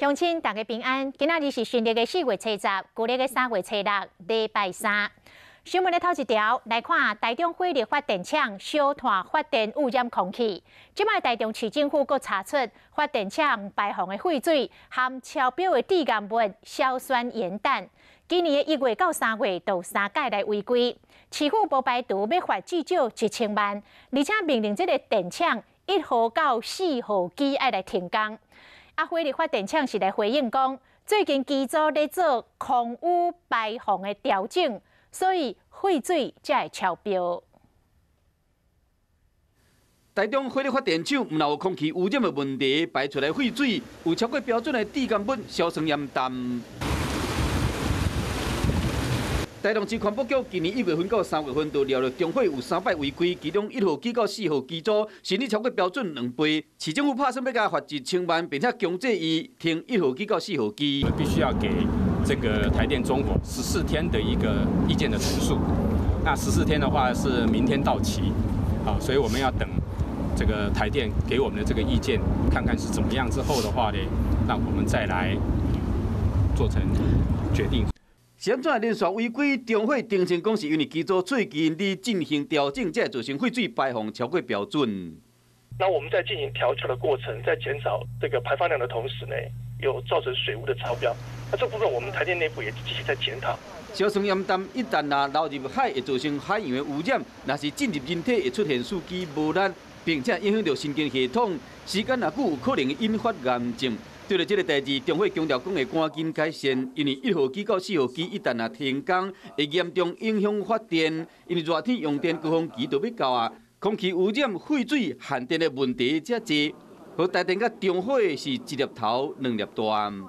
乡亲大家平安，今仔日是新历的4月初10，旧历的3月初6，礼拜三。新闻的头一条来看，台中火力发电厂小团发电污染空气。即摆台中市政府阁查出发电厂排放的废水含超标的致癌物硝酸盐氮。今年的1月到3月，都3届来违规，市府无排除要罚至少1000万，而且命令这个电厂1号到4号机要来停工。火力发电厂是来回应讲，最近机组咧做空污排放的调整，所以废水才会超标。台中火力发电厂毋但有空气污染的问题，排出来废水有超过标准的致癌物硝酸盐氮。台中市环保局今年1月份到3月份，就料到中火有3摆违规，其中1号机到4号机组审理超过标准2倍。市政府拍算要加罚1000万，并且强制伊停1号机到4号机。必须要给这个台电中火14天的一个意见的陈述。那14天的话是明天到期，好，所以我们要等这个台电给我们的这个意见，看看是怎么样之后的话呢，那我们再来做成决定。是安怎连续违规？中火定性讲是因为机组最近伫进行调整，才造成废水排放超过标准。那我们在进行调校的过程，在减少这个排放量的同时呢，有造成水污的超标。那这部分我们台电内部也继续在检讨。硝酸盐氮一旦流入海，会造成海洋的污染；若是进入人体，会出现司机无力，并且影响到神经系统，时间若久有可能引发癌症。对了，这个代志，中火强调讲会赶紧改善，因为1号机到4号机一旦停工，会严重影响发电，因为热天用电高峰期就要到啊。空气污染、废水、限电的问题遮济，和台电甲中火是一粒头两粒弹。